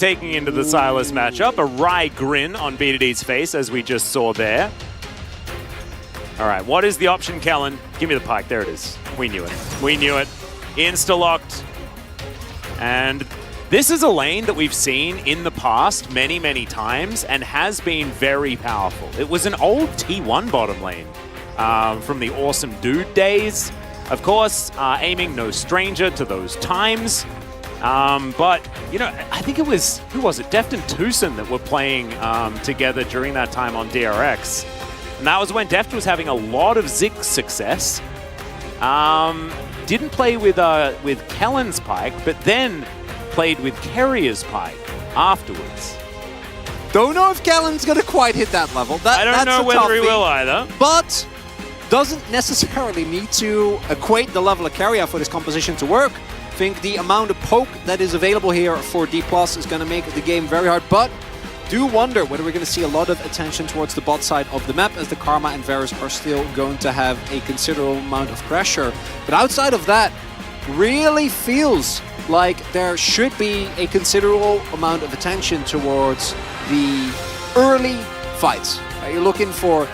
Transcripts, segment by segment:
taking into the Silas matchup. A wry grin on BDD's face, as we just saw there. All right, what is the option, Kellen? Give me the pike. There it is. We knew it. We knew it. Insta-locked. And this is a lane that we've seen in the past many, many times and has been very powerful. It was an old T1 bottom lane from the Awesome Dude days. Of course, aiming no stranger to those times. But, you know, I think it was, who was it? Deft and Tucson that were playing together during that time on DRX. And that was when Deft was having a lot of Ziggs success. Didn't play with Kellen's pike, but then played with Carrier's pike afterwards. Don't know if Kellen's going to quite hit that level. I don't know whether he will either. But doesn't necessarily need to equate the level of Carrier for this composition to work. I think the amount of poke that is available here for D+ is going to make the game very hard. But do wonder whether we're going to see a lot of attention towards the bot side of the map, as the Karma and Varus are still going to have a considerable amount of pressure. But outside of that, really feels like there should be a considerable amount of attention towards the early fights. You're looking for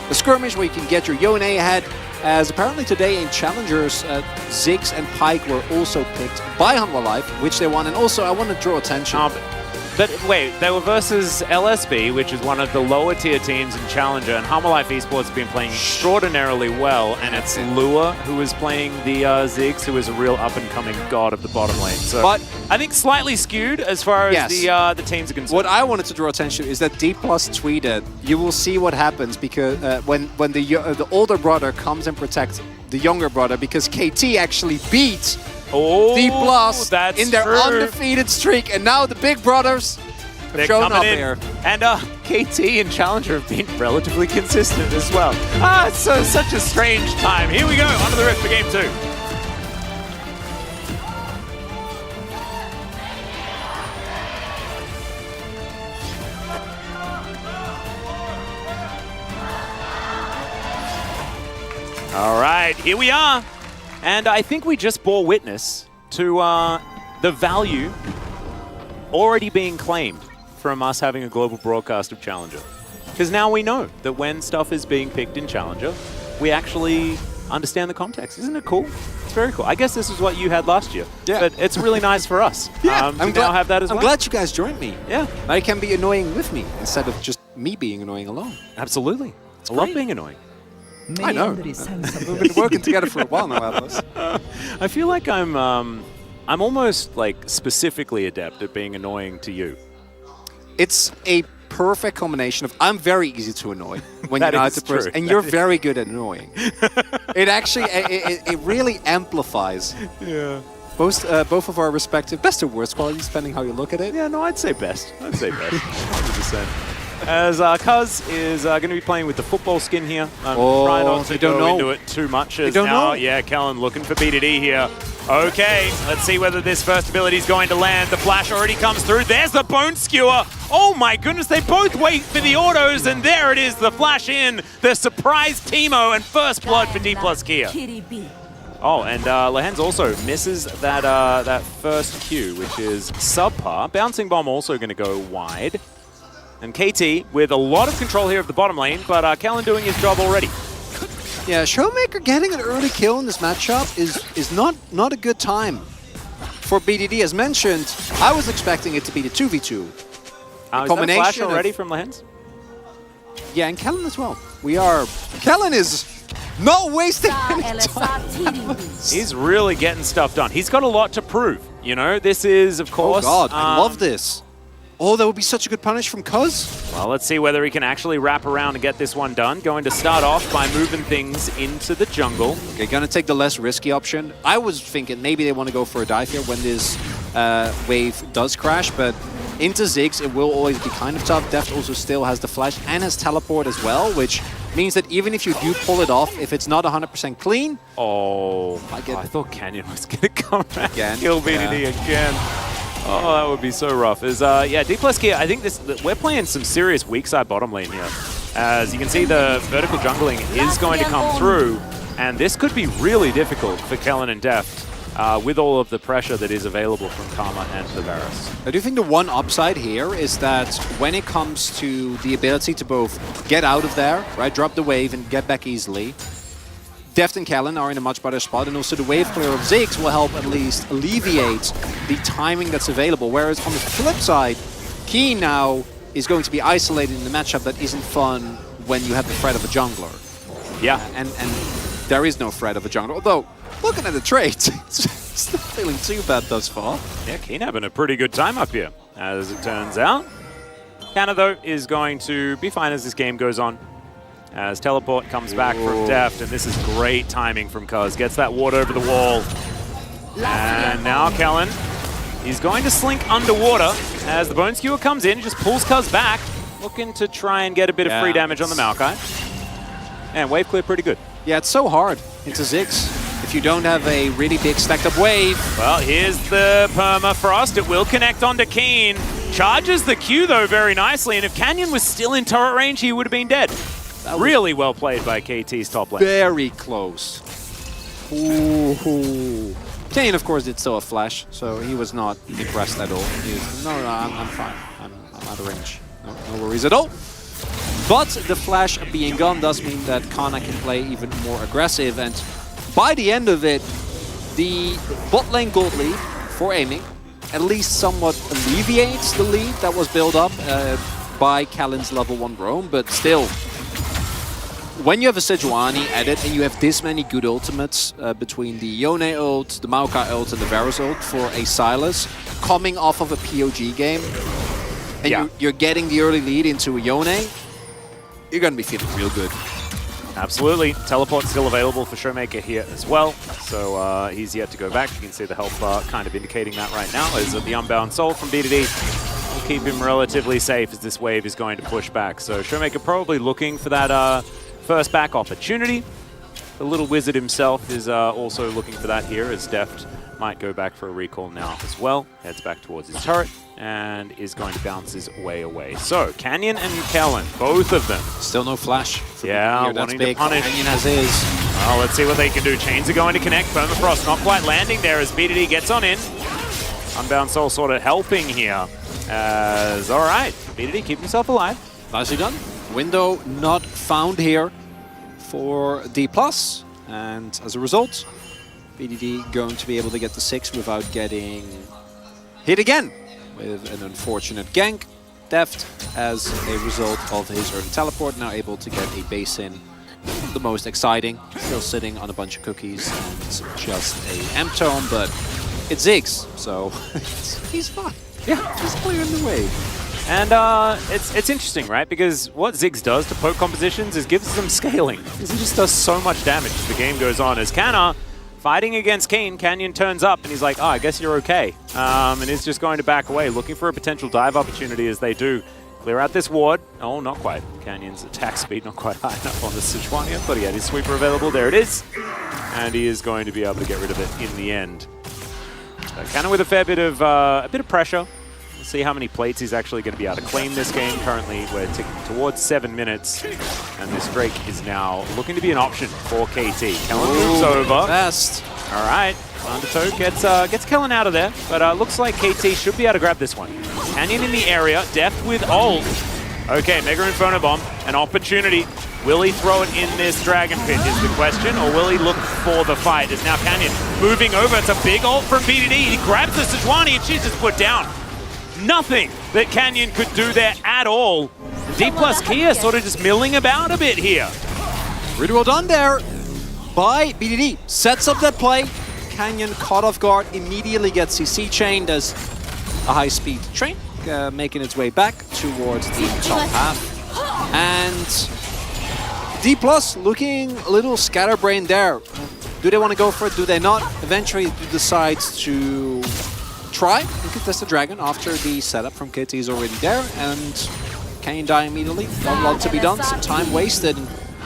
a skirmish where you can get your Yone ahead, as apparently today in Challengers, Ziggs and Pyke were also picked by Humble Life, which they won. And also, I want to draw attention. But wait, they were versus LSB, which is one of the lower tier teams in Challenger, and Humble Life Esports has been playing extraordinarily well, and it's Lua who is playing the Ziggs, who is a real up-and-coming god of the bottom lane. So but I think slightly skewed as far as the teams are concerned. What I wanted to draw attention is that D+ tweeted, "You will see what happens because when the older brother comes and protects the younger brother, because KT actually beats D+ in their undefeated streak, and now the big brothers have shown up here." And KT and Challenger have been relatively consistent as well. It's such a strange time. Here we go, onto the Rift for Game 2. All right, here we are. And I think we just bore witness to the value already being claimed from us having a global broadcast of Challenger. Because now we know that when stuff is being picked in Challenger, we actually understand the context. Isn't it cool? It's very cool. I guess this is what you had last year. Yeah. But it's really nice for us to now have that as well. I'm glad you guys joined me. Yeah. I can be annoying with me instead of just me being annoying alone. Absolutely. I love being annoying. I know. We've been working together for a while now, Atlas. I feel like I'm almost like specifically adept at being annoying to you. It's a perfect combination of I'm very easy to annoy when you're not the person, and you're very good at annoying. It actually it really amplifies. Yeah. Both of our respective best or worst qualities, depending how you look at it. Yeah, no, I'd say best. 100%. As Cuz is going to be playing with the football skin here. I'm trying not to go into it too much. As now, yeah, Kellen looking for BDD here. Okay, let's see whether this first ability is going to land. The flash already comes through. There's the Bone Skewer. Oh my goodness, they both wait for the autos, and there it is, the flash in. The surprise Teemo and first blood for D+ Kia. Oh, and Lehens also misses that first Q, which is subpar. Bouncing Bomb also going to go wide. And KT with a lot of control here of the bottom lane, but Kellen doing his job already. Yeah, Showmaker getting an early kill in this matchup is not a good time for BDD. As mentioned, I was expecting it to be the 2v2. Is that a flash already from Lehens? Yeah, and Kellen as well. Kellen is not wasting any time. He's really getting stuff done. He's got a lot to prove. You know, this is, of course... Oh God, I love this. Oh, that would be such a good punish from Cuz. Well, let's see whether he can actually wrap around and get this one done. Going to start off by moving things into the jungle. Okay, gonna take the less risky option. I was thinking maybe they want to go for a dive here when this wave does crash, but into Ziggs it will always be kind of tough. Deft also still has the flash and has teleport as well, which means that even if you do pull it off, if it's not 100% clean... Oh, I thought Canyon was going to come back and kill BDD again. Oh, that would be so rough. Yeah, D+ Kia, I think we're playing some serious weak side bottom lane here. As you can see, the vertical jungling is going to come through, and this could be really difficult for Kellen and Deft. with all of the pressure that is available from Karma and the Varus. I do think the one upside here is that when it comes to the ability to both get out of there, right, drop the wave and get back easily, Deft and Kellen are in a much better spot, and also the wave clear of Ziggs will help at least alleviate the timing that's available. Whereas on the flip side, Keen now is going to be isolated in the matchup that isn't fun when you have the threat of a jungler. Yeah. And there is no threat of a jungler, although looking at the trades, it's not feeling too bad thus far. Yeah, Keen having a pretty good time up here, as it turns out. Canna, though, is going to be fine as this game goes on. As teleport comes back from Deft, and this is great timing from Cuz. Gets that ward over the wall. And now Kellen, he's going to slink underwater as the Bone Skewer comes in, just pulls Cuz back, looking to try and get a bit of free damage on the Maokai. And wave clear pretty good. Yeah, it's so hard into Ziggs if you don't have a really big stacked up wave. Well, here's the permafrost. It will connect onto Keen. Charges the Q, though, very nicely. And if Canyon was still in turret range, he would have been dead. Really well played by KT's top lane. Very close. Ooh. Kane, of course, did still a flash, so he was not impressed at all. He was, no, I'm fine. I'm out of range. No worries at all. But the flash being gone does mean that Kana can play even more aggressive, and by the end of it, the bot lane gold lead for aiming at least somewhat alleviates the lead that was built up by Kallen's level 1 roam, but still, when you have a Sejuani added and you have this many good ultimates between the Yone ult, the Maokai ult, and the Varus ult for a Sylas coming off of a POG game, and you're getting the early lead into a Yone, you're going to be feeling real good. Absolutely. Teleport's still available for Showmaker here as well, so he's yet to go back. You can see the health bar kind of indicating that right now, as the Unbound Soul from BDD will keep him relatively safe as this wave is going to push back. So Showmaker probably looking for that first back opportunity. The little wizard himself is also looking for that here, as Deft might go back for a recall now as well. Heads back towards his turret and is going to bounce his way away. So Canyon and Kellen, both of them. Still no flash. Yeah, wanting to punish. Canyon has his. Well, let's see what they can do. Chains are going to connect. Permafrost not quite landing there as BDD gets on in. Unbound Soul sort of helping here. As, all right, BDD keep himself alive. Nicely done. Window not found here for D+, and as a result, BDD going to be able to get the 6 without getting hit again with an unfortunate gank. Deft, as a result of his early teleport, now able to get a base in. The most exciting, still sitting on a bunch of cookies and just a M-tome, but it's Ziggs, so he's fine. Yeah, he's clearing the way. And it's interesting, right? Because what Ziggs does to poke compositions is gives them scaling. Because he just does so much damage as the game goes on. As Canna, fighting against Kane, Canyon turns up and he's like, oh, I guess you're okay. And is just going to back away, looking for a potential dive opportunity as they do. Clear out this ward. Oh, not quite. Canyon's attack speed not quite high enough on the Sejuani, but he had his sweeper available. There it is. And he is going to be able to get rid of it in the end. So Canna with a fair bit of pressure. See how many plates he's actually going to be able to claim this game. Currently, we're ticking towards 7 minutes, and this Drake is now looking to be an option for KT. Kellen moves over. Best. All right, Undertow gets Kellen out of there, but looks like KT should be able to grab this one. Canyon in the area, Deft with ult. Okay, Mega Inferno Bomb, an opportunity. Will he throw it in this Dragon Pit is the question, or will he look for the fight? Is now Canyon moving over. It's a big ult from BDD. He grabs the Sejuani, and she's just put down. Nothing that Canyon could do there at all. D+ Kia sort of just milling about a bit here. Really well done there by BDD. Sets up that play. Canyon caught off guard, immediately gets CC chained as a high-speed train, making its way back towards the top half. And D+ looking a little scatterbrained there. Do they want to go for it? Do they not? Eventually decides to try and contest the dragon after the setup from KT is already there, and Canyon die immediately. Not a lot to be done, some time wasted.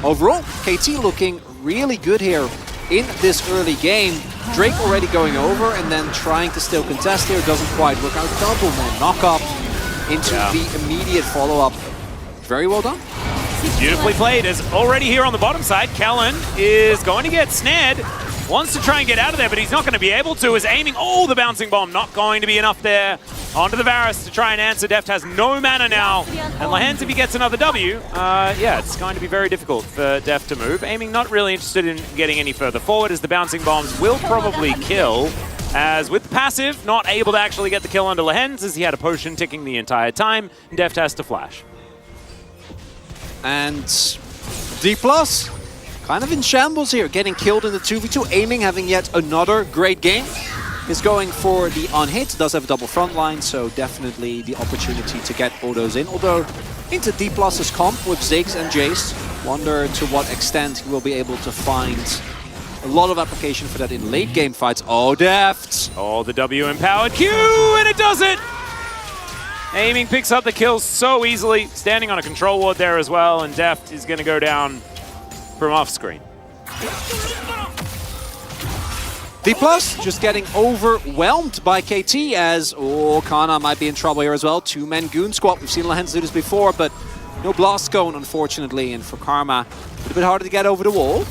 Overall, KT looking really good here in this early game. Drake already going over and then trying to still contest here, doesn't quite work out. Double more knock-up into the immediate follow-up. Very well done. Beautifully played, as already here on the bottom side, Kellen is going to get snared. wants to try and get out of there, but he's not going to be able to. Is aiming. Oh, the bouncing bomb. Not going to be enough there. Onto the Varus to try and answer. Deft has no mana now. And Lahens, if he gets another W, yeah, it's going to be very difficult for Deft to move. Aiming not really interested in getting any further forward, as the bouncing bombs will probably kill. As with the passive, not able to actually get the kill onto Lahens, as he had a potion ticking the entire time. Deft has to flash. And D+, kind of in shambles here, getting killed in the 2v2. Aiming having yet another great game. Is going for the unhit, does have a double front line, so definitely the opportunity to get autos in. Although into D+'s comp with Ziggs and Jace, wonder to what extent he will be able to find a lot of application for that in late game fights. Oh, Deft! Oh, the W empowered Q, and it does it! Aiming picks up the kills so easily, standing on a control ward there as well, and Deft is going to go down from off screen. D+ just getting overwhelmed by KT as, oh, Kana might be in trouble here as well. Two-man goon squad. We've seen Lahens do this before, but no blast cone, unfortunately. And for Karma, a little bit harder to get over the wall.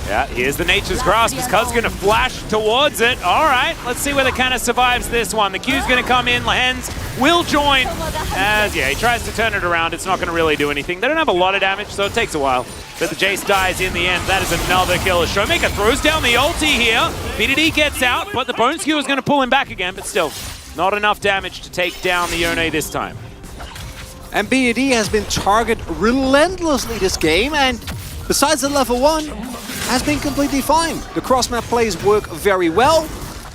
Yeah, here's the Nature's Grasp. His Cuz going to flash towards it. All right, let's see whether Kana survives this one. The Q's going to come in. Lahens will join as, yeah, he tries to turn it around. It's not going to really do anything. They don't have a lot of damage, so it takes a while. But the Jace dies in the end. That is another kill. Showmaker throws down the ulti here. BDD gets out, but the Bone Skewer is going to pull him back again, but still, not enough damage to take down the Yone this time. And BDD has been targeted relentlessly this game, and besides the level 1, has been completely fine. The cross-map plays work very well,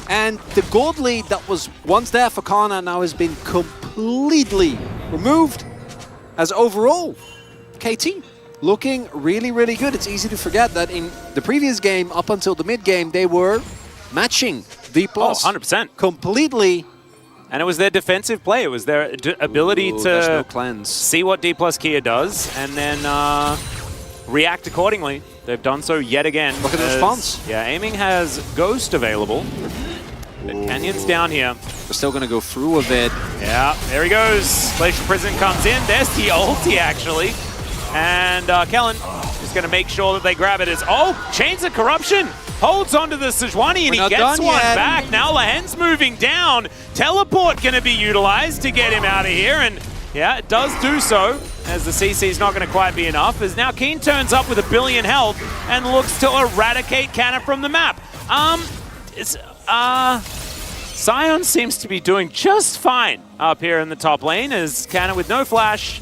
and the gold lead that was once there for Kana now has been completely removed. As overall, KT looking really, really good. It's easy to forget that in the previous game, up until the mid-game, they were matching D+. Oh, 100%. Completely. And it was their defensive play. It was their ability to cleanse. See what D+ Kia does, and then react accordingly. They've done so yet again. Look at the response. Yeah, Aiming has Ghost available. But Canyon's down here. They're still going to go through a bit. Yeah, there he goes. Glacial Prison comes in. There's the ulti, actually. And Kellen is going to make sure that they grab it as, oh, Chains of Corruption holds onto the Sejuani, and he gets one back. Now Lahens moving down. Teleport going to be utilized to get him out of here, and yeah, it does do so, as the CC is not going to quite be enough, as now Keen turns up with 1 billion health and looks to eradicate Canna from the map. Sion seems to be doing just fine up here in the top lane, as Canna with no flash,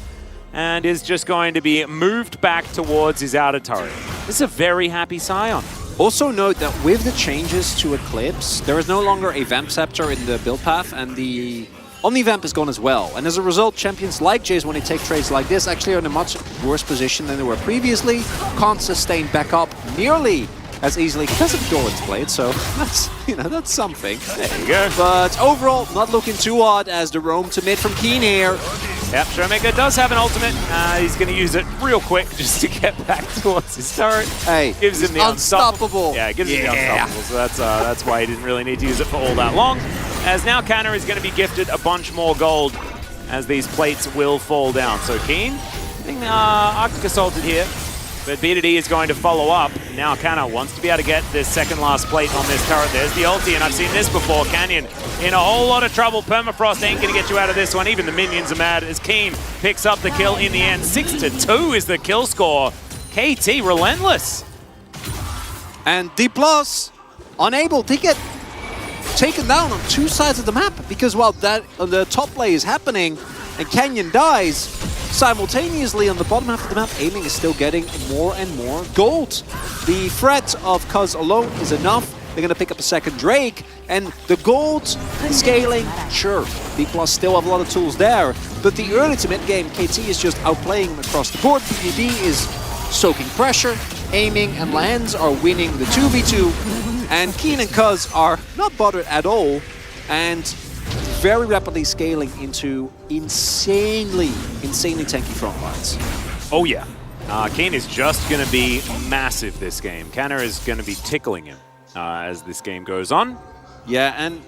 and is just going to be moved back towards his outer turret. This is a very happy Sion. Also note that with the changes to Eclipse, there is no longer a Vamp Scepter in the build path, and the Omni-Vamp is gone as well. And as a result, champions like Jace, when they take trades like this, actually are in a much worse position than they were previously. Can't sustain back up nearly as easily because of Doran's Blade, so that's, that's something. There you go. But overall, not looking too odd as the roam to mid from Keen here. Yep, Showmaker does have an ultimate. He's going to use it real quick just to get back towards his turret. Hey, gives him the unstoppable. Yeah, it gives him the unstoppable, so that's why he didn't really need to use it for all that long. As now Canna is going to be gifted a bunch more gold as these plates will fall down. So Keen, getting Arctic Assaulted here, but BDD is going to follow up. Now Canna wants to be able to get this second last plate on this turret. There's the ulti, and I've seen this before. Canyon in a whole lot of trouble. Permafrost ain't going to get you out of this one. Even the minions are mad as Keen picks up the kill in the end. 6-2 is the kill score. KT relentless. And D+, unable to get taken down on two sides of the map, because while that the top play is happening and Canyon dies, simultaneously on the bottom half of the map, Aiming is still getting more and more gold. The threat of Cuz alone is enough. They're going to pick up a second Drake, and the gold scaling, sure, D+ still have a lot of tools there, but the early to mid game, KT is just outplaying them across the board. BDD is soaking pressure, Aiming and Lahens are winning the 2v2, and Keen and Cuz are not bothered at all, and very rapidly scaling into insanely tanky front lines. Oh yeah, Keen is just going to be massive this game. Canna is going to be tickling him as this game goes on. Yeah, and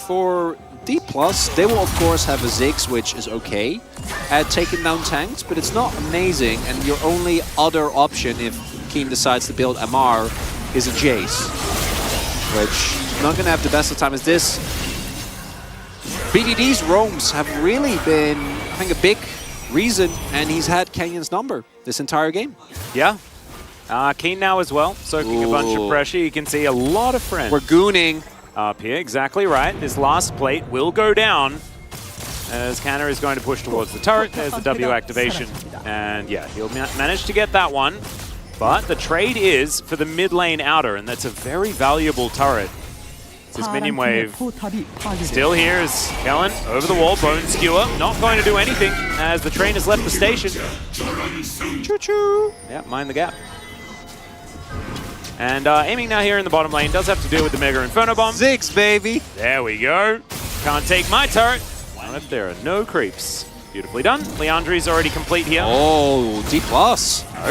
for D+, they will of course have a Ziggs, which is okay at taking down tanks, but it's not amazing, and your only other option if Keen decides to build MR is a Jace, which not going to have the best of time as this. BDD's roams have really been, I think, a big reason, and he's had Kenyon's number this entire game. Yeah. Keen now as well, soaking a bunch of pressure. You can see a lot of friends. We're gooning. Up here, exactly right. This last plate will go down as Canna is going to push towards the turret. There's the W activation. And yeah, he'll manage to get that one. But the trade is for the mid lane outer, and that's a very valuable turret. This minion wave still here is Kellen over the wall, Bone Skewer. Not going to do anything as the train has left the station. Choo-choo. Yeah, mind the gap. And aiming now here in the bottom lane does have to deal with the Mega Inferno Bomb. Ziggs, baby. There we go. Can't take my turret. Not if there are no creeps. Beautifully done. Leandri's already complete here. Oh, D+.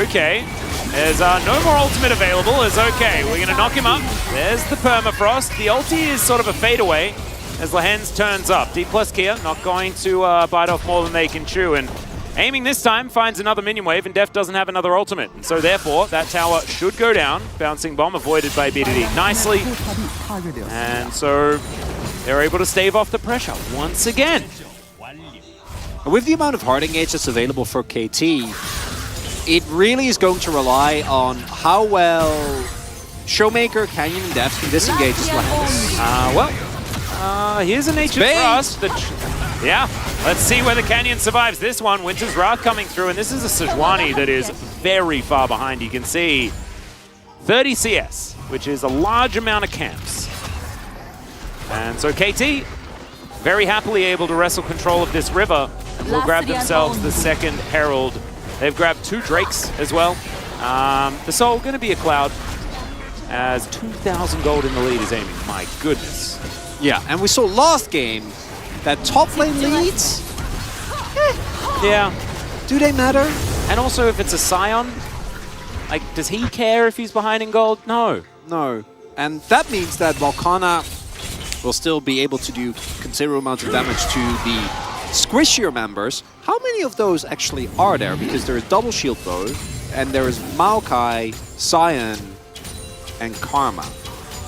Okay. There's no more ultimate available. It's okay. We're going to knock him up. There's the permafrost. The ulti is sort of a fadeaway as Lehens turns up. D+ Kia not going to bite off more than they can chew. And aiming this time finds another minion wave, and Def doesn't have another ultimate. And so therefore, that tower should go down. Bouncing bomb avoided by BDD nicely. And so they're able to stave off the pressure once again. With the amount of hard engage that's available for KT, it really is going to rely on how well Showmaker, Canyon, and Def can disengage this Lehens. Here's an Ancient Frost. Yeah, let's see whether Canyon survives this one. Winter's Wrath coming through, and this is a Sejuani that is very far behind. You can see 30 CS, which is a large amount of camps. And so KT, very happily able to wrestle control of this river, and will grab themselves the second Herald. They've grabbed 2 Drakes as well. The Soul going to be a Cloud, as 2,000 gold in the lead is aiming. My goodness. Yeah, and we saw last game that top lane leads. Yeah. Do they matter? And also, if it's a Scion, like, does he care if he's behind in gold? No. No. And that means that Volcana will still be able to do considerable amounts of damage to the squishier members. How many of those actually are there? Because there is Double Shield Bow, and there is Maokai, Scion, and Karma.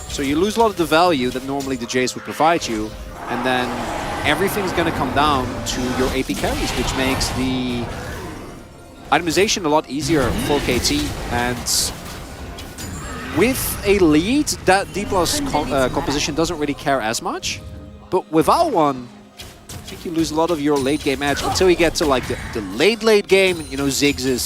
So you lose a lot of the value that normally the Jace would provide you, and then everything's going to come down to your AP carries, which makes the itemization a lot easier for KT. And with a lead, that D+ composition doesn't really care as much. But without one, I think you lose a lot of your late game edge until you get to like the late game. You know, Ziggs is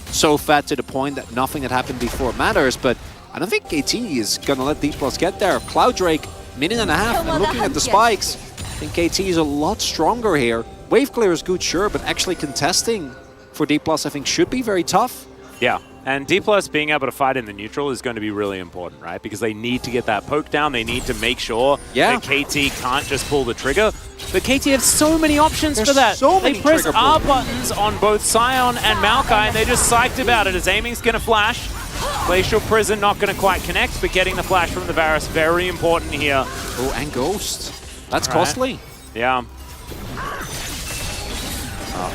so fat to the point that nothing that happened before matters. But I don't think KT is going to let D+ get there. Cloud Drake, minute and a half, and looking at the spikes, I think KT is a lot stronger here. Wave clear is good, sure, but actually contesting for D+, I think, should be very tough. Yeah, and D+ being able to fight in the neutral is going to be really important, right? Because they need to get that poke down. They need to make sure that KT can't just pull the trigger. But KT have so many options for that. They press R buttons on both Scion and Maokai, and they're just psyched about it as aiming's going to flash. Glacial Prison not going to quite connect, but getting the flash from the Varus, very important here. Oh, and Ghost. That's costly. Yeah.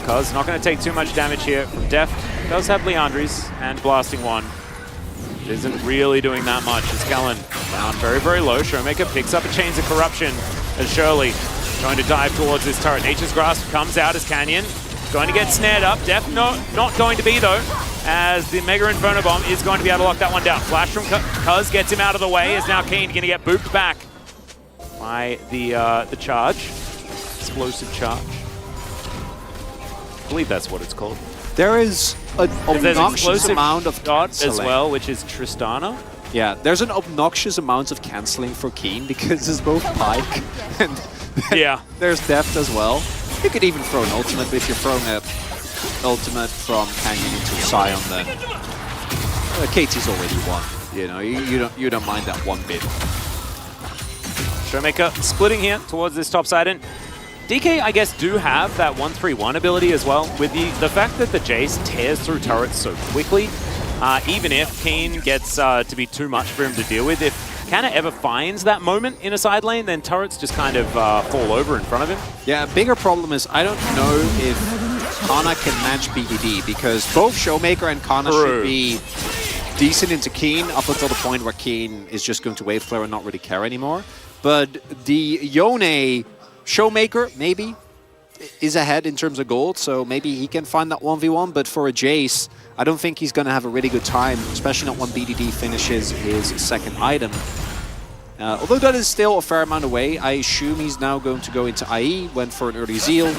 Cuz not going to take too much damage here from Def. Does have Leandri's and Blasting One. Isn't really doing that much. As Kellen down very, very low. Showmaker picks up a Chains of Corruption as Shirley going to dive towards this turret. Nature's Grasp comes out as Canyon. Going to get snared up. Def not going to be, though, as the Mega Inferno Bomb is going to be able to lock that one down. Flash from Cuz gets him out of the way, as now Keen going to get booped back by the charge. Explosive charge. I believe that's what it's called. There is an obnoxious amount of canceling as well, which is Tristana. Yeah, there's an obnoxious amount of canceling for Keen because there's both Pike and yeah, there's Deft as well. You could even throw an ultimate, but if you're throwing an ultimate from Canyon into Scion, then KT's already won. You know, you don't mind that one bit. Showmaker splitting here towards this top side, and DK, I guess, do have that 1-3-1 ability as well, with the fact that the Jace tears through turrets so quickly. Even if Keen gets to be too much for him to deal with, if Canna ever finds that moment in a side lane, then turrets just kind of fall over in front of him. Yeah, a bigger problem is I don't know if Kana can match BDD, because both Showmaker and Kana should be decent into Keen up until the point where Keen is just going to wave clear and not really care anymore. But the Yone Showmaker, maybe, is ahead in terms of gold, so maybe he can find that 1v1. But for a Jace, I don't think he's going to have a really good time, especially not when BDD finishes his second item. Although that is still a fair amount away, I assume he's now going to go into IE, went for an early Zeal,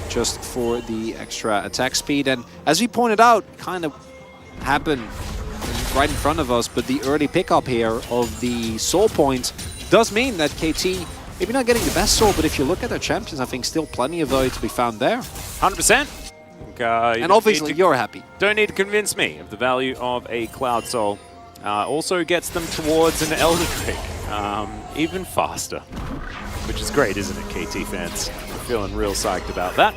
just for the extra attack speed. And as we pointed out, kind of happened right in front of us, but the early pickup here of the soul point does mean that KT, maybe not getting the best soul, but if you look at their champions, I think still plenty of value to be found there. 100%. And obviously you're happy. Don't need to convince me of the value of a Cloud Soul. Also gets them towards an Elder Drake, even faster, which is great, isn't it, KT fans? Feeling real psyched about that.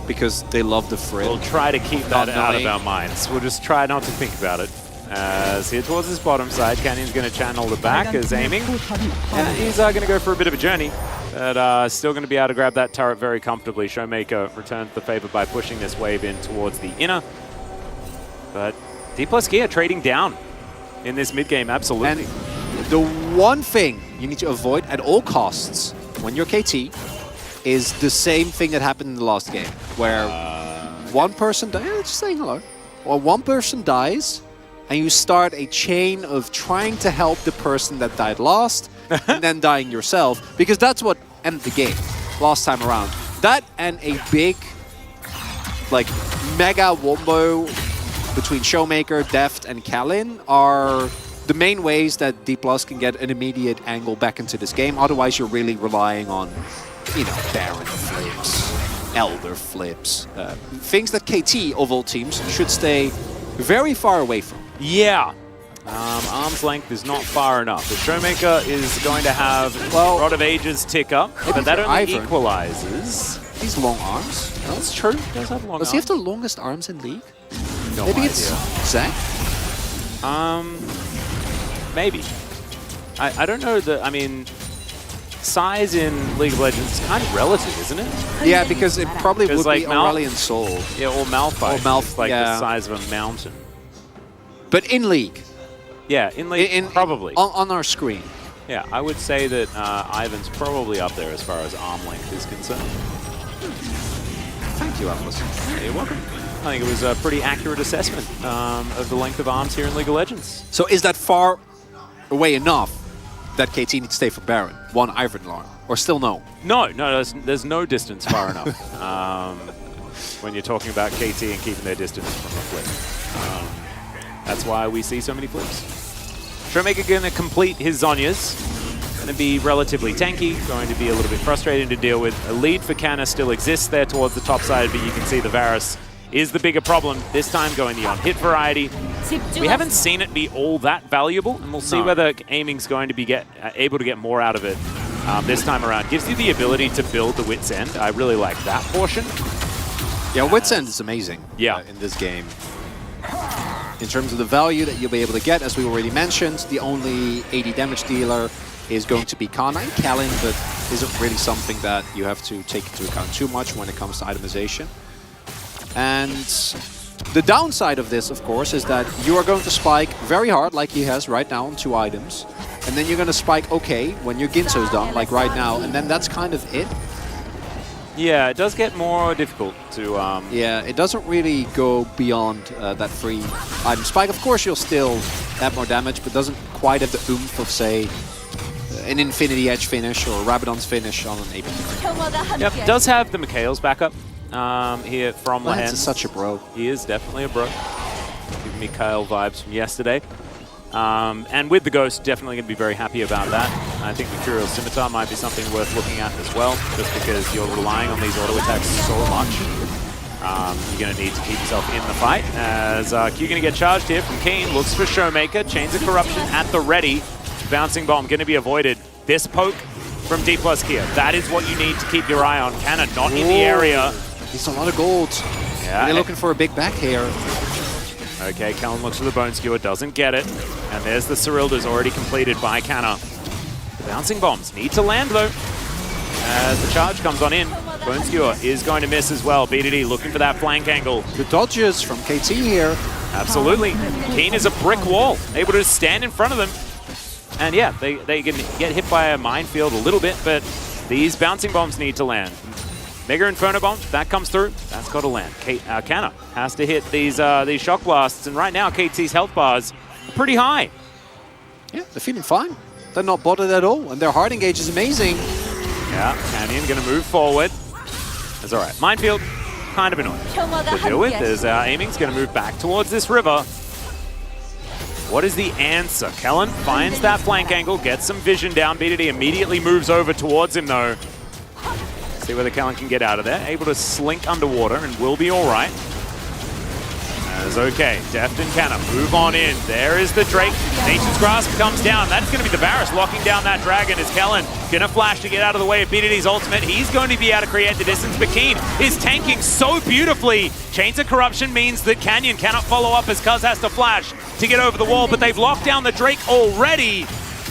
Because they love the frill. We'll try to keep that out of our minds. We'll just try not to think about it. As here towards his bottom side, Canyon's going to channel the back as aiming. And he's going to go for a bit of a journey. But still going to be able to grab that turret very comfortably. Showmaker returns the favor by pushing this wave in towards the inner. But D+ Gear trading down in this mid-game, absolutely. And the one thing you need to avoid at all costs when you're KT is the same thing that happened in the last game, where one person dies, just saying hello, or one person dies, and you start a chain of trying to help the person that died last, and then dying yourself, because that's what ended the game last time around. That and a big, like, mega wombo between Showmaker, Deft, and Kalin are the main ways that D+ can get an immediate angle back into this game. Otherwise, you're really relying on, you know, Baron flips, Elder flips, things that KT, of all teams, should stay very far away from. Yeah. Arm's length is not far enough. The Showmaker is going to have a lot of ages tick up, but that only equalizes. These long arms. That's true. He does have long arms. Does he have the longest arms in League? No Maybe idea. it's Zach? Maybe. I don't know that, I mean, size in League of Legends is kind of relative, isn't it? Yeah, because it probably would like be Aurelion Soul. Yeah, or Malphite. Or Malphite, is like the size of a mountain. But in League. Yeah, in League, probably. On our screen. Yeah, I would say that Ivan's probably up there as far as arm length is concerned. Thank you, Atlas. You're welcome. I think it was a pretty accurate assessment of the length of arms here in League of Legends. So is that far away enough that KT needs to stay for Baron? One Ivan Larn? Or still no? No, there's no distance far enough when you're talking about KT and keeping their distance from a flip. That's why we see so many flips. Showmaker going to complete his Zhonya's. Going to be relatively tanky, going to be a little bit frustrating to deal with. A lead for Canna still exists there towards the top side, but you can see the Varus is the bigger problem, this time going the on-hit variety. We haven't seen it be all that valuable, and we'll see whether aiming's going to be able to get more out of it this time around. Gives you the ability to build the Wit's End. I really like that portion. Yeah, Wit's End is amazing in this game. In terms of the value that you'll be able to get, as we already mentioned, the only 80 damage dealer is going to be Kana and Kalin, but isn't really something that you have to take into account too much when it comes to itemization. And the downside of this, of course, is that you are going to spike very hard, like he has right now on 2 items. And then you're going to spike okay when your Ginso's done, like right now, and then that's kind of it. Yeah, it does get more difficult to... Yeah, it doesn't really go beyond that free item spike. Of course, you'll still have more damage, but doesn't quite have the oomph of, say, an Infinity Edge finish or Rabadon's finish on an AP. Yep, does have the Mikhail's backup here from Lance Lance. is such a bro. He is definitely a bro. Giving me Kyle vibes from yesterday. And with the Ghost, definitely going to be very happy about that. I think Mercurial Scimitar might be something worth looking at as well, just because you're relying on these auto attacks so much. You're going to need to keep yourself in the fight. As Q going to get charged here from Keen, looks for Showmaker, Chains of Corruption at the ready. Bouncing Bomb going to be avoided. This poke from D+ Gear, that is what you need to keep your eye on. Cannon not in the area. He's a lot of gold. Yeah, they're looking for a big back here. Okay, Kellen looks for the Bone Skewer, doesn't get it. And there's the Cyrilda's already completed by Canna. The Bouncing Bombs need to land though, as the charge comes on in. Bone Skewer is going to miss as well. BDD looking for that flank angle. The dodges from KT here. Absolutely. Keen is a brick wall, able to stand in front of them. And yeah, they can get hit by a minefield a little bit, but these bouncing bombs need to land. Mega Inferno Bomb, that comes through, that's got to land. Canna has to hit these shock blasts, and right now KT's health bars are pretty high. Yeah, they're feeling fine. They're not bothered at all, and their hard engage is amazing. Yeah, Canyon going to move forward. That's all right. Minefield, kind of annoying to deal with. As aiming's going to move back towards this river. What is the answer? Kellen finds that flank angle, gets some vision down. BDD immediately moves over towards him, though. See whether Kellen can get out of there. Able to slink underwater and will be all right. As okay, Deft and Canna move on in. There is the Drake. Nature's Grasp comes down. That's going to be the Varus locking down that dragon as Kellen gonna flash to get out of the way of BDD's ultimate. He's going to be able to create the distance, but Keen is tanking so beautifully. Chains of Corruption means that Canyon cannot follow up as Cuz has to flash to get over the wall, but they've locked down the Drake already.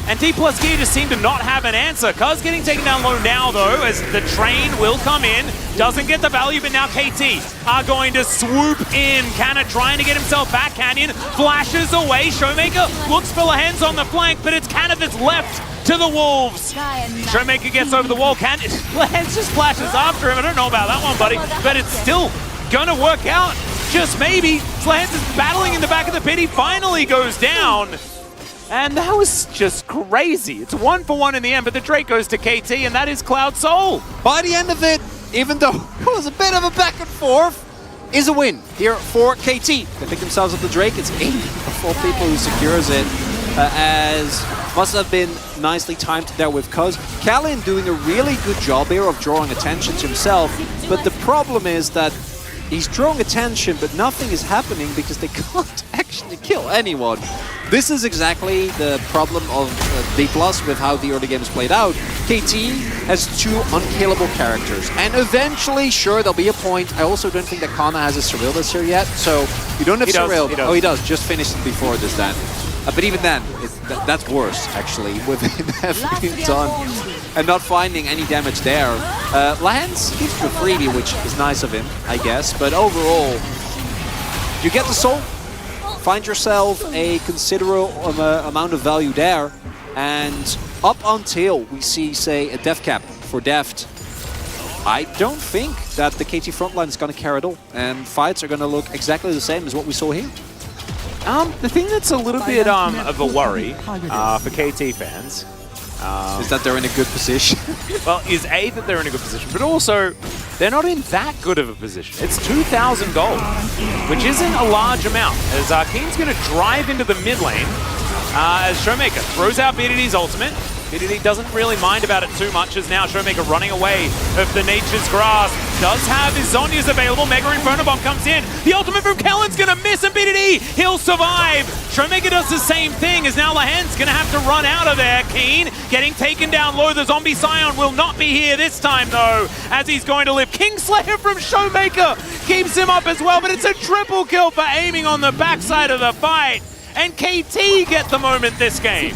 And D plus Gear just seem to not have an answer. Cuz getting taken down low now, though, as the train will come in. Doesn't get the value, but now KT are going to swoop in. Canna trying to get himself back. Canyon flashes away. Showmaker looks for Lahen's on the flank, but it's Canna that's left to the Wolves. Showmaker gets over the wall. Lahen's just flashes after him. I don't know about that one, buddy, but it's still gonna work out. Just maybe. Lahen's is battling in the back of the pit. He finally goes down. And that was just crazy. It's 1-for-1 in the end, but the Drake goes to KT, and that is Cloud Soul. By the end of it, even though it was a bit of a back and forth, is a win here for KT. They pick themselves up the Drake. It's 8 of 4 people who secures it, as must have been nicely timed there with Cuz. Kalen doing a really good job here of drawing attention to himself, but the problem is that he's drawing attention, but nothing is happening because they can't actually kill anyone. This is exactly the problem of D+ with how the early game is played out. KT has 2 unkillable characters, and eventually, sure, there'll be a point. I also don't think that Kana has a Surreal this year yet, so you don't have Surreal. Oh, he does. Just finished it before this then. But even then, that's worse, actually, with him having done and not finding any damage there. Lahen's keeps the freebie, which is nice of him, I guess. But overall, you get the soul, find yourself a considerable amount of value there. And up until we see, say, a death cap for Deft, I don't think that the KT frontline is going to care at all. And fights are going to look exactly the same as what we saw here. The thing that's a little bit of a worry for KT fans is that they're in a good position. Well, is A, that they're in a good position, but also they're not in that good of a position. It's 2,000 gold, which isn't a large amount, as Keen's going to drive into the mid lane as Showmaker throws out BDD's ultimate. BDD doesn't really mind about it too much, as now Showmaker running away of the Nature's Grasp. Does have his Zhonya's available. Mega Inferno Bomb comes in. The ultimate from Kellen's gonna miss, and BDD, he'll survive. Showmaker does the same thing, as now Lahen's gonna have to run out of there. Keen getting taken down low. The Zombie Scion will not be here this time, though, as he's going to live. Kingslayer from Showmaker keeps him up as well, but it's a triple kill for aiming on the backside of the fight. And KT get the moment this game.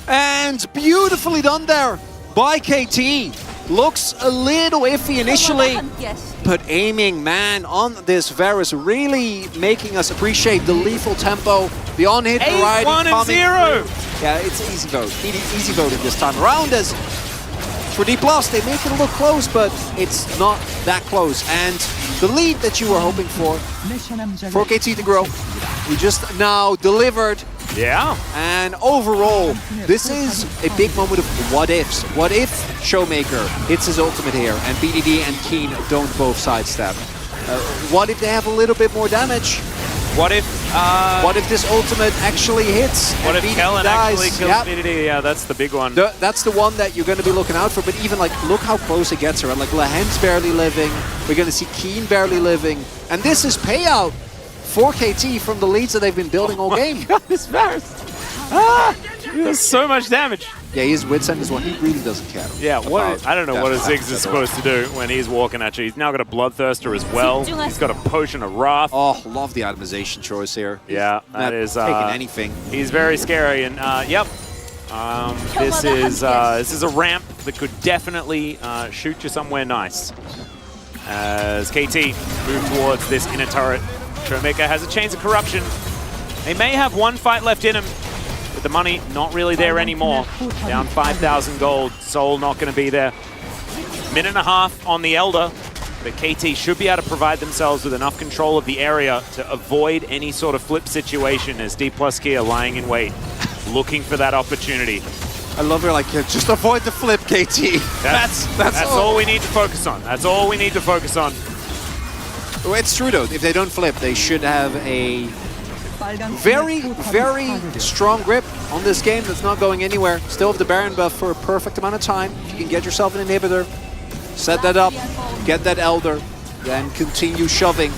And beautifully done there by KT. Looks a little iffy initially, but aiming, man, on this Varus, really making us appreciate the lethal tempo, the on-hit variety coming through. Yeah, it's easy vote. Easy voting this time around. As for D+, they make it look close, but it's not that close. And the lead that you were hoping for KT to grow, we just now delivered. Yeah. And overall, this is a big moment of what ifs. What if Showmaker hits his ultimate here and BDD and Keen don't both sidestep? What if they have a little bit more damage? What if this ultimate actually hits? What if Kellen actually kills BDD? Yeah, that's the big one. That's the one that you're going to be looking out for. But even like, look how close it gets her. And like, Lahen's barely living. We're going to see Keen barely living. And this is payout for KT from the leads that they've been building all game. God, this Varus. There's so much damage. Yeah, his wits end is one. He really doesn't care. Yeah, I don't know what a Ziggs is supposed to do when he's walking at you. He's now got a Bloodthirster as well. He's got a Potion of Wrath. Oh, love the itemization choice here. Yeah, that is taking anything. He's very scary, and yep. This is a ramp that could definitely shoot you somewhere nice. As KT move towards this inner turret. Showmaker has a Chains of Corruption. They may have one fight left in him, but the money not really there anymore. Down 5,000 gold. Soul not going to be there. Minute and a half on the Elder, but KT should be able to provide themselves with enough control of the area to avoid any sort of flip situation as D+ Kia lying in wait, looking for that opportunity. I love her like, just avoid the flip, KT. That's all we need to focus on. That's all we need to focus on. Well, it's true though, if they don't flip, they should have a very, very strong grip on this game that's not going anywhere. Still have the Baron buff for a perfect amount of time. If you can get yourself an inhibitor, set that up, get that Elder, then continue shoving.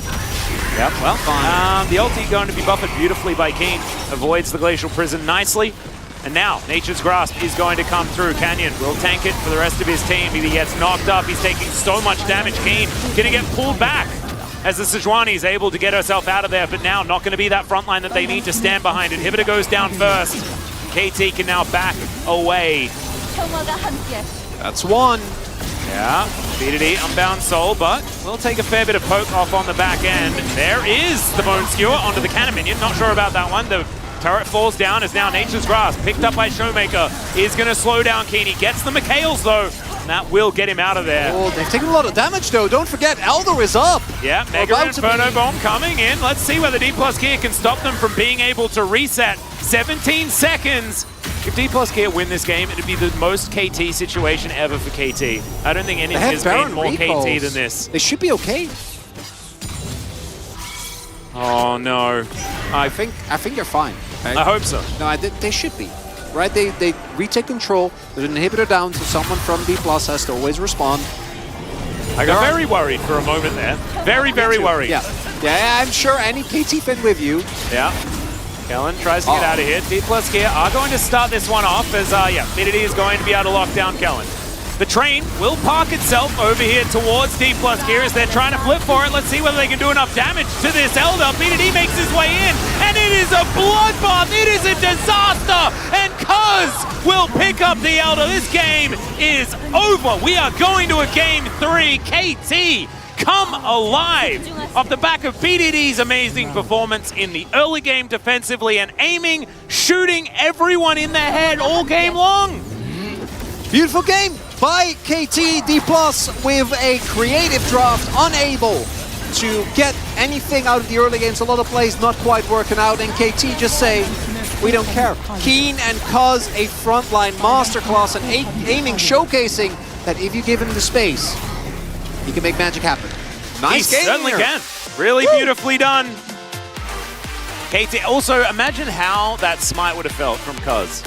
Yep, well, fine. The ulti going to be buffered beautifully by Keen. Avoids the Glacial Prison nicely. And now, Nature's Grasp is going to come through. Canyon will tank it for the rest of his team. If he gets knocked up, he's taking so much damage. Keen going to get pulled back as the Sejuani is able to get herself out of there. But now, not going to be that front line that they need to stand behind. Inhibitor goes down first. KT can now back away. That's one. Yeah, BDD Unbound Soul, but we'll take a fair bit of poke off on the back end. There is the Bone Skewer onto the Cannon Minion. Not sure about that one. The turret falls down as now Nature's Grasp, picked up by Showmaker, is going to slow down Keen. He gets the Mikhails though, and that will get him out of there. Oh, they've taken a lot of damage though. Don't forget, Elder is up. Yeah, Mega Inferno Bomb coming in. Let's see whether D+ Kia can stop them from being able to reset. 17 seconds. If D+ Kia win this game, it'd be the most KT situation ever for KT. I don't think anything has been more KT than this. They should be okay. Oh no. I think you're fine. Okay? I hope so. No, they should be. Right? They retake control. There's an inhibitor down, so someone from D+ has to always respond. I got very worried for a moment there. Very, very worried. Yeah. Yeah, I'm sure any KT fan with you. Yeah. Kellen tries to get out of here. D+ Kia are going to start this one off as, BDD is going to be able to lock down Kellen. The train will park itself over here towards D+ Kia as they're trying to flip for it. Let's see whether they can do enough damage to this Elder. BDD makes his way in, and it is a bloodbath. It is a disaster, and Cuz will pick up the Elder. This game is over. We are going to a game 3. KT come alive off the back of BDD's amazing performance in the early game defensively and aiming, shooting everyone in the head all game long. Beautiful game by KT. D+ with a creative draft, unable to get anything out of the early games. A lot of plays not quite working out, and KT just say, we don't care. Keen and Cuz a frontline masterclass and aiming, showcasing that if you give him the space, he can make magic happen. Nice game. He certainly can. Really beautifully done. KT, also imagine how that smite would have felt from Cuz.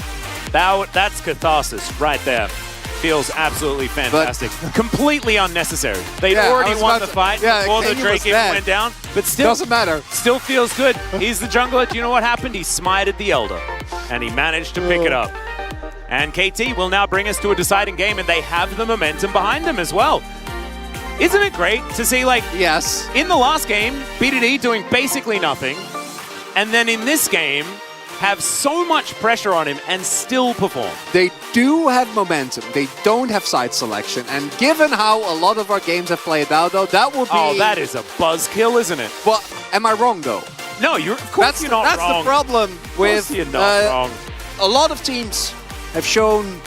That's catharsis right there. Feels absolutely fantastic. But completely unnecessary. They'd already won the fight before the Drake even went down, but still doesn't matter. Still feels good. He's the jungler. Do you know what happened? He smited the Elder, and he managed to pick it up. And KT will now bring us to a deciding game, and they have the momentum behind them as well. Isn't it great to see, like, yes, in the last game, BDD doing basically nothing, and then in this game, have so much pressure on him and still perform. They do have momentum. They don't have side selection. And given how a lot of our games have played out, though, that would be... Oh, that is a buzzkill, isn't it? Well, am I wrong, though? No, of course you're not wrong. That's the problem with... You're not wrong. A lot of teams have shown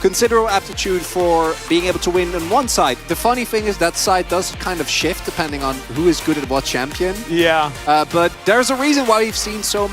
considerable aptitude for being able to win on one side. The funny thing is that side does kind of shift depending on who is good at what champion. Yeah. But there's a reason why we've seen so many